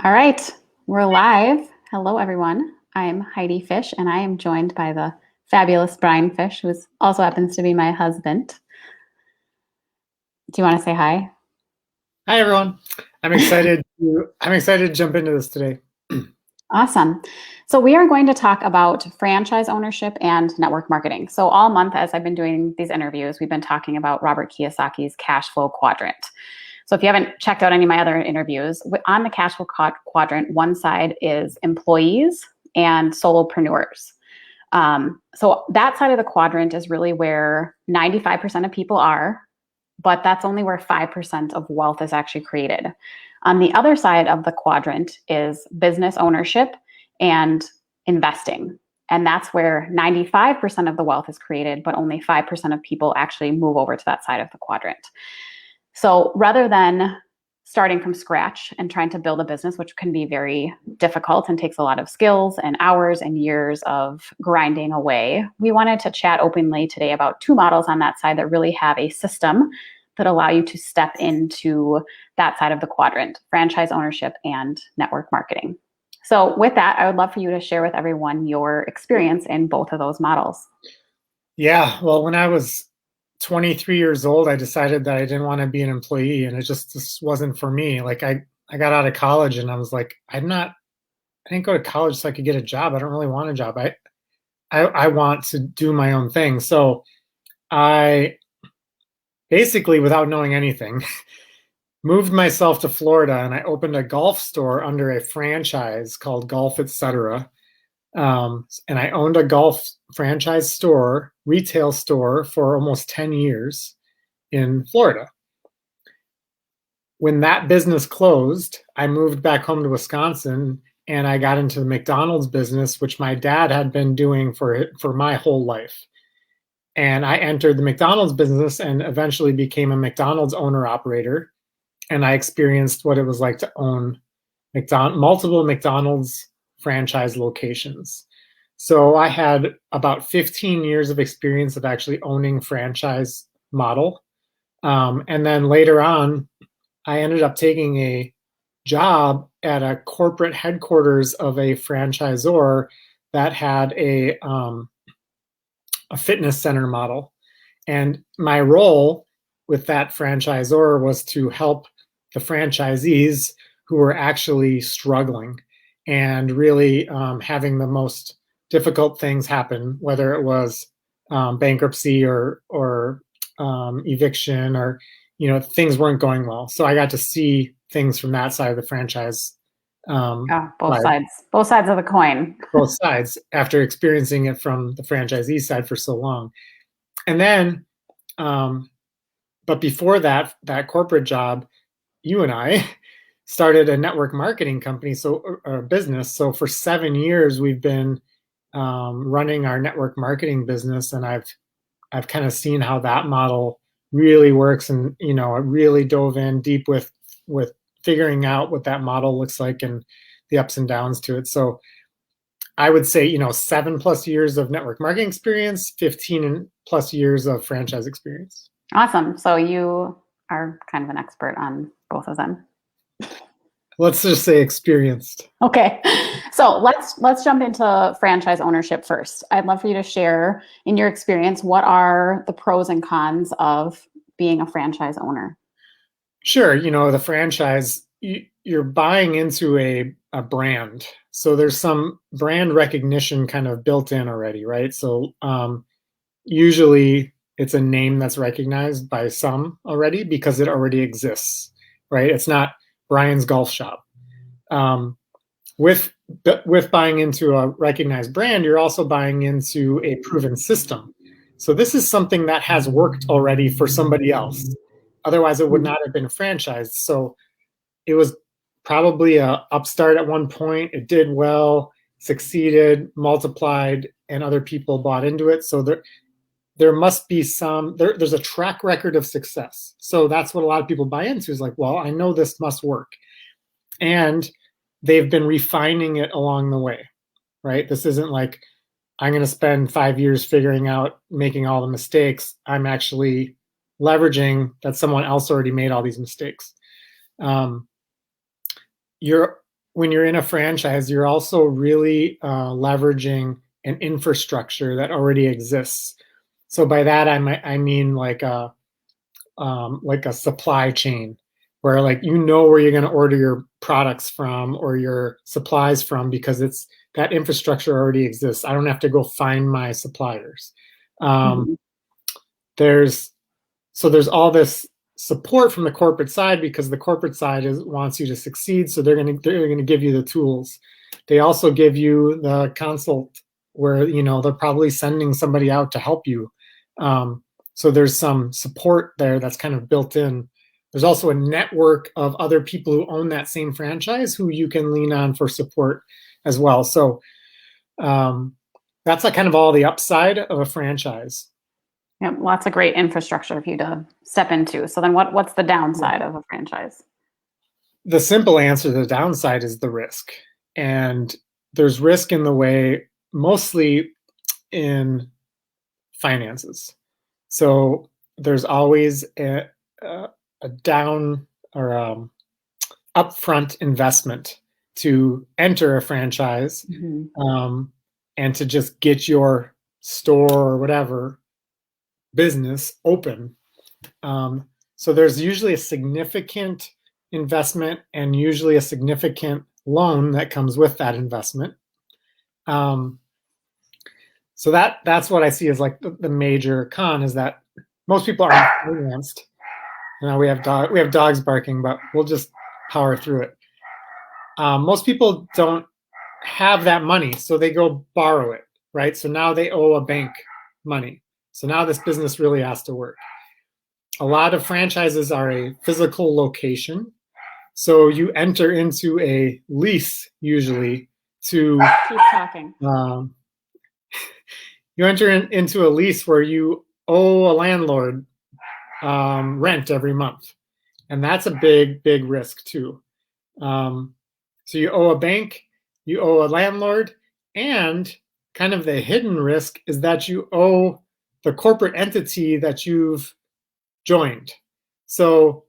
All right, we're live. Hello, everyone. I'm Heidi Fish, and I am joined by the fabulous Brian Fish, who also happens to be my husband. Do you want to say hi? Hi everyone. I'm excited to jump into this today. Awesome. So, we are going to talk about franchise ownership and network marketing. So, all month, as I've been doing these interviews, we've been talking about Robert Kiyosaki's cash flow quadrant. So, if you haven't checked out any of my other interviews, on the cash flow quadrant, one side is employees and solopreneurs. So, that side of the quadrant is really where 95% of people are, but that's only where 5% of wealth is actually created. On the other side of the quadrant is business ownership and investing. And that's where 95% of the wealth is created, but only 5% of people actually move over to that side of the quadrant. So rather than starting from scratch and trying to build a business, which can be very difficult and takes a lot of skills and hours and years of grinding away, we wanted to chat openly today about two models on that side that really have a system that allow you to step into that side of the quadrant, franchise ownership and network marketing. So with that, I would love for you to share with everyone your experience in both of those models. Yeah, well, when I was 23 years old, I decided that I didn't want to be an employee, and it just wasn't for me. Like I got out of college, and I was like, I didn't go to college so I could get a job. I don't really want a job. I want to do my own thing. So I basically, without knowing anything, moved myself to Florida, and I opened a golf store under a franchise called Golf Etc. And I owned a golf franchise store, retail store for almost 10 years in Florida. When that business closed, I moved back home to Wisconsin and I got into the McDonald's business, which my dad had been doing for my whole life. And I entered the McDonald's business and eventually became a McDonald's owner operator. And I experienced what it was like to own multiple McDonald's franchise locations. So I had about 15 years of experience of actually owning franchise model. And then later on, I ended up taking a job at a corporate headquarters of a franchisor that had a fitness center model. And my role with that franchisor was to help the franchisees who were actually struggling and really having the most difficult things happen, whether it was bankruptcy or eviction, or things weren't going well. So I got to see things from that side of the franchise. Yeah, both Side, sides of the coin. both sides, after experiencing it from the franchisee side for so long. And then, but before that corporate job, you and I started a network marketing company, so a business. So for 7 years, we've been running our network marketing business, and I've kind of seen how that model really works, and I really dove in deep with figuring out what that model looks like and the ups and downs to it. So I would say 7+ years of network marketing experience, 15+ years of franchise experience. Awesome. So you are kind of an expert on both of them. Let's just say experienced. Okay. So let's jump into franchise ownership first. I'd love for you to share, in your experience, what are the pros and cons of being a franchise owner? Sure, the franchise, you're buying into a brand. So there's some brand recognition kind of built in already, right? So usually it's a name that's recognized by some already because it already exists, right? It's not Brian's Golf Shop. With buying into a recognized brand, you're also buying into a proven system. So this is something that has worked already for somebody else. Otherwise, it would not have been franchised. So it was probably a upstart at one point. It did well, succeeded, multiplied, and other people bought into it. So there must be there's a track record of success. So that's what a lot of people buy into, is like, well, I know this must work. And they've been refining it along the way, right? This isn't like, I'm going to spend 5 years figuring out, making all the mistakes. I'm actually leveraging that someone else already made all these mistakes. when you're in a franchise, you're also really leveraging an infrastructure that already exists. So by that I mean like a supply chain where like where you're going to order your products from or your supplies from because it's that infrastructure already exists. I don't have to go find my suppliers. Mhm. There's there's all this support from the corporate side because the corporate side wants you to succeed, so they're going to give you the tools. They also give you the consult where they're probably sending somebody out to help you. So there's some support there that's kind of built in. There's also a network of other people who own that same franchise who you can lean on for support as well. So that's like kind of all the upside of a franchise. Yeah, lots of great infrastructure for you to step into. So then what's the downside of a franchise? The simple answer to the downside is the risk. And there's risk in the way, mostly in finances. So there's always a down or upfront investment to enter a franchise, and to just get your store or whatever business open. So there's usually a significant investment and usually a significant loan that comes with that investment. So that's what I see as like the major con is that most people aren't financed. Now we have dogs barking, but we'll just power through it. Most people don't have that money, so they go borrow it, right? So now they owe a bank money. So now this business really has to work. A lot of franchises are a physical location. So you enter into a lease usually to Keep talking. You enter into a lease where you owe a landlord rent every month. And that's a big, big risk too. So you owe a bank, you owe a landlord, and kind of the hidden risk is that you owe the corporate entity that you've joined. So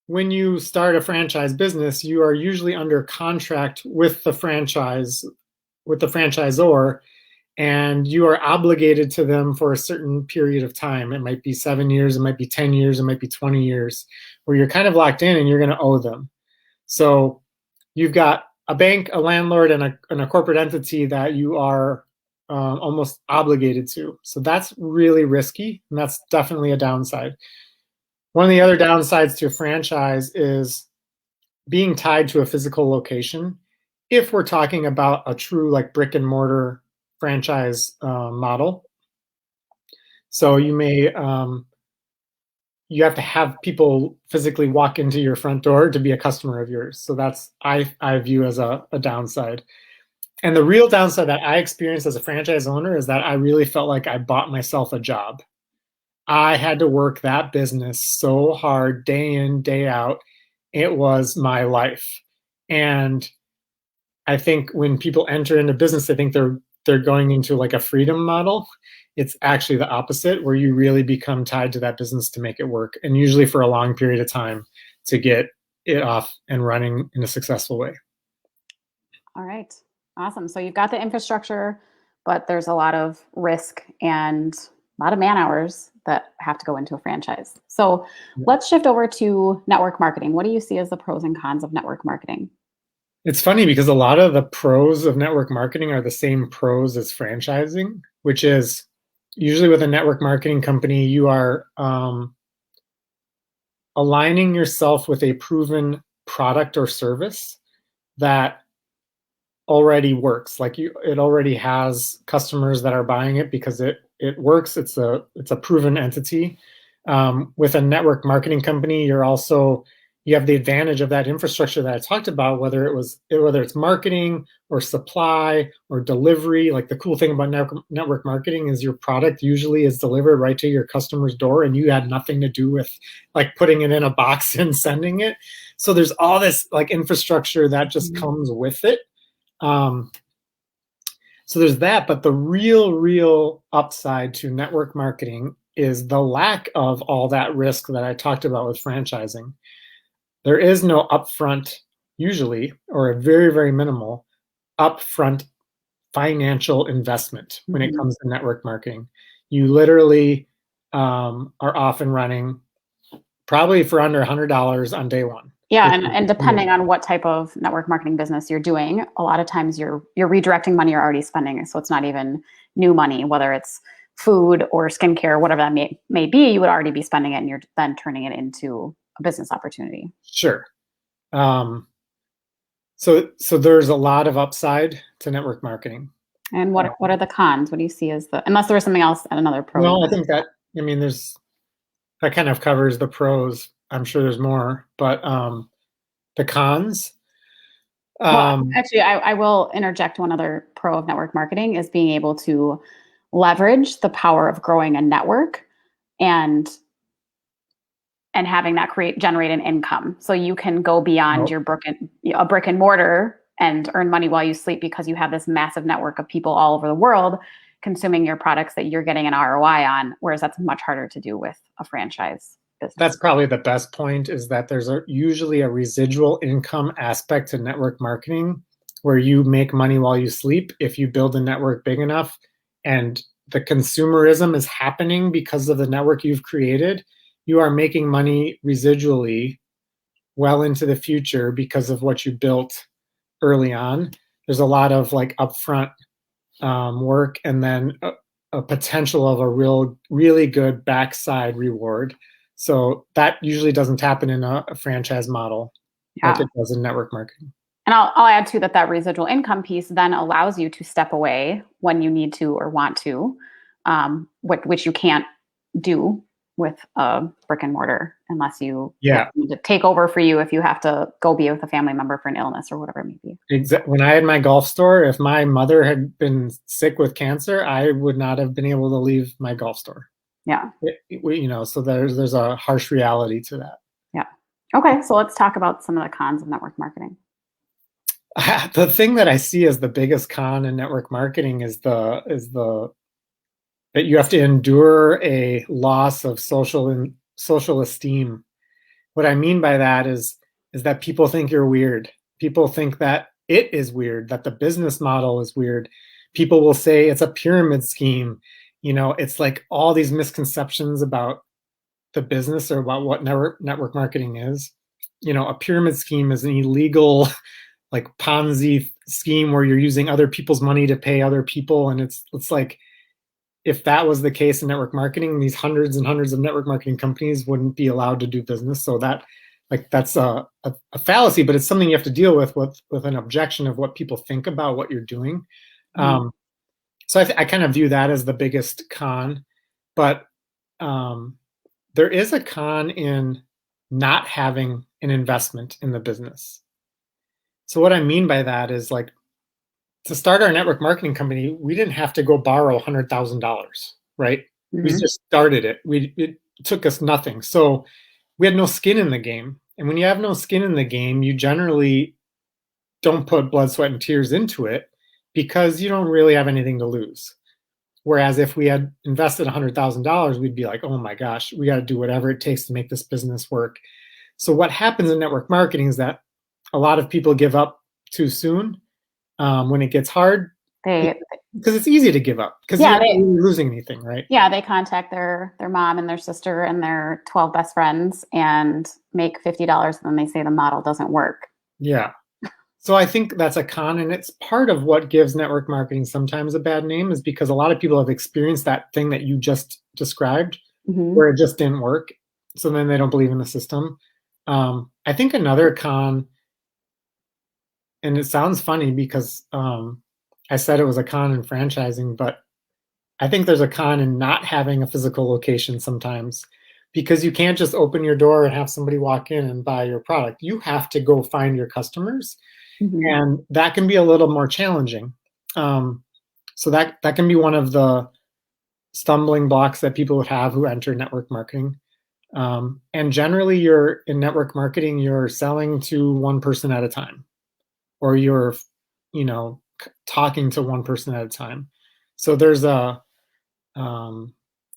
when you start a franchise business, you are usually under contract with the franchisor, and you are obligated to them for a certain period of time. It might be 7 years, it might be 10 years, it might be 20 years, where you're kind of locked in and you're going to owe them. So you've got a bank, a landlord, and a corporate entity that you are almost obligated to. So that's really risky, and that's definitely a downside. One of the other downsides to a franchise is being tied to a physical location. If we're talking about a true like brick and mortar franchise model, so you may you have to have people physically walk into your front door to be a customer of yours. So that's I view as a downside. And the real downside that I experienced as a franchise owner is that I really felt like I bought myself a job. I had to work that business so hard, day in, day out. It was my life. And I think when people enter into business, they think they're going into like a freedom model. It's actually the opposite, where you really become tied to that business to make it work, and usually for a long period of time to get it off and running in a successful way. All right. Awesome. So you've got the infrastructure, but there's a lot of risk and a lot of man hours that have to go into a franchise. So let's shift over to network marketing. What do you see as the pros and cons of network marketing? It's funny because a lot of the pros of network marketing are the same pros as franchising, which is usually with a network marketing company, you are aligning yourself with a proven product or service that already works. Like it already has customers that are buying it because it works. It's a proven entity. With a network marketing company, you have the advantage of that infrastructure that I talked about, whether it's marketing or supply or delivery. Like the cool thing about network marketing is your product usually is delivered right to your customer's door, and you had nothing to do with like putting it in a box and sending it. So there's all this like infrastructure that just comes with it. So there's that, but the real upside to network marketing is the lack of all that risk that I talked about with franchising. There is no upfront usually, or a very, very minimal upfront financial investment when it Mhm. comes to network marketing. You literally are off and running probably for under $100 on day one. Yeah, Which and is, depending on what type of network marketing business you're doing, a lot of times you're redirecting money you're already spending. So it's not even new money, whether it's food or skincare, whatever that may be, you would already be spending it and you're then turning it into a business opportunity. sure. Um, so there's a lot of upside to network marketing. And Uh, what are the cons? What do you see as the, unless there was something else at another pro you well, I wanted think to that, I mean, that kind of covers the pros. I'm sure there's more, but the cons. Well, Um, actually, I will interject one other pro of network marketing is being able to leverage the power of growing a network and having that generate an income. So you can go beyond well, your brick and mortar and earn money while you sleep because you have this massive network of people all over the world consuming your products that you're getting an ROI on, whereas that's much harder to do with a franchise that's business. probably the best point is that there's usually a residual income aspect to network marketing where you make money while you sleep if you build a network big enough and the consumerism is happening because of the network you've created. You are making money residually well into the future because of what you built early on. There's a lot of like upfront work and then a potential of a really good backside reward. So that usually doesn't happen in a franchise model like Yeah. it does in network marketing. And I'll add to that residual income piece then allows you to step away when you need to or want to, which you can't do with a brick and mortar unless you want Yeah, them to take over for you if you have to go be with a family member for an illness or whatever it may be. when I had my golf store, if my mother had been sick with cancer, I would not have been able to leave my golf store. Yeah. So there's a harsh reality to that. Yeah. Okay. So let's talk about some of the cons of network marketing. The thing that I see as the biggest con in network marketing is the that you have to endure a loss of social esteem. What I mean by that is that people think you're weird. People think that it is weird, that the business model is weird. People will say it's a pyramid scheme. It's like all these misconceptions about the business or about what network marketing is. A pyramid scheme is an illegal like Ponzi scheme where you're using other people's money to pay other people, and it's like if that was the case in network marketing, these hundreds and hundreds of network marketing companies wouldn't be allowed to do business. So that's a fallacy, but it's something you have to deal with an objection of what people think about what you're doing. Mhm. So I kind of view that as the biggest con, but um, there is a con in not having an investment in the business. So what I mean by that is like to start our network marketing company, we didn't have to go borrow $100,000, right? We Mhm. just started it. It took us nothing. So we had no skin in the game. And when you have no skin in the game, you generally don't put blood, sweat, and tears into it because you don't really have anything to lose. Whereas if we had invested $100,000, we'd be like, oh my gosh, we got to do whatever it takes to make this business work. So what happens in network marketing is that a lot of people give up too soon when it gets hard They, because it's easy to give up because you're yeah, not really losing anything, right? they contact their mom and their sister and their 12 best friends and make $50 and then they say the model doesn't work. Yeah. So I think that's a con, and it's part of what gives network marketing sometimes a bad name is because a lot of people have experienced that thing that you just described Hmm. where it just didn't work. So then they don't believe in the system. I think another con, and it sounds funny because I said it was a con in franchising, but I think there's a con in not having a physical location sometimes because you can't just open your door and have somebody walk in and buy your product. You have to go find your customers, Hmm. and that can be a little more challenging. Um, so that can be one of the stumbling blocks that people would have who enter network marketing. And generally, you're in network marketing, you're selling to one person at a time, or you're, talking to one person at a time. So there's a um,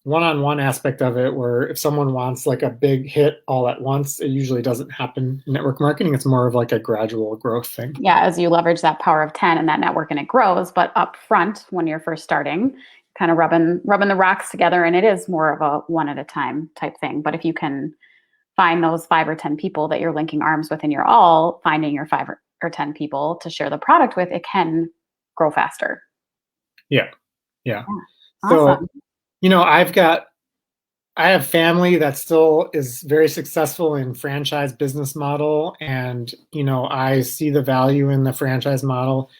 one-on-one aspect of it, where if someone wants like a big hit all at once, it usually doesn't happen in network marketing. It's more of like a gradual growth thing. Yeah, as you leverage that power of 10 and that network and it grows, but up front when you're first starting, kind of rubbing the rocks together, and it is more of a one at a time type thing. But if you can find those 5 or 10 people that you're linking arms with and you're all finding your 5 or 10 people to share the product with, it can grow faster. Yeah. Yeah. Yeah. So, Awesome. I have family that still is very successful in franchise business model. And, I see the value in the franchise model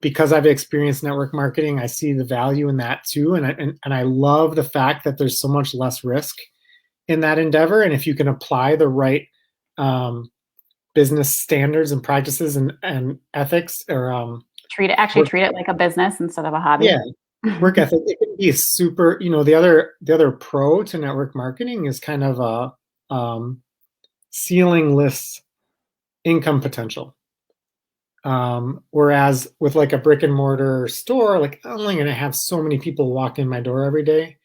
because I've experienced network marketing. I see the value in that too. And I love the fact that there's so much less risk in that endeavor. And if you can apply the right business standards and practices and ethics or Treat it like a business instead of a hobby. yeah, work ethic, it can be super. The other pro to network marketing is kind of a ceilingless income potential. Whereas with like a brick and mortar store, like I'm only going to have so many people walk in my door every day.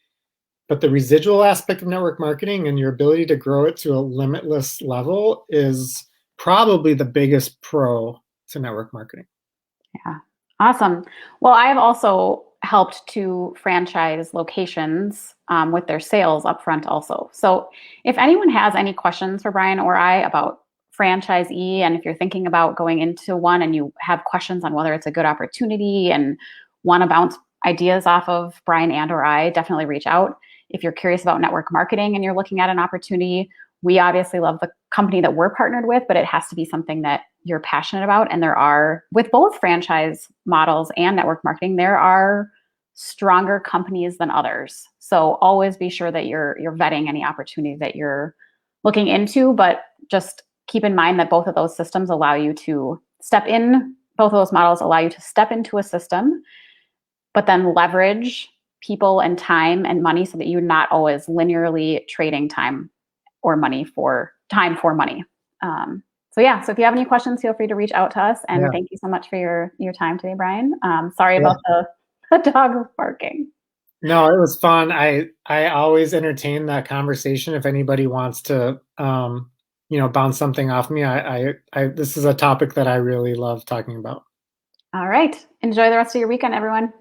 But the residual aspect of network marketing and your ability to grow it to a limitless level is probably the biggest pro to network marketing. Yeah. Awesome. Well, I have also helped to franchise locations with their sales upfront also. So if anyone has any questions for Brian or I about franchisee, and if you're thinking about going into one and you have questions on whether it's a good opportunity and want to bounce ideas off of Brian and or I, definitely reach out. If you're curious about network marketing and you're looking at an opportunity, we obviously love the company that we're partnered with, but it has to be something that you're passionate about. And there are, with both franchise models and network marketing, there are stronger companies than others. So always be sure that you're vetting any opportunity that you're looking into, but just keep in mind that both of those systems allow you to step in, both of those models allow you to step into a system, but then leverage people and time and money so that you're not always linearly trading time or money for time for money. So if you have any questions, feel free to reach out to us. And Yeah. thank you so much for your time today, Brian. Sorry Yeah. about the dog barking. No, it was fun. I always entertain that conversation. If anybody wants to, bounce something off me, this is a topic that I really love talking about. All right. Enjoy the rest of your weekend, everyone.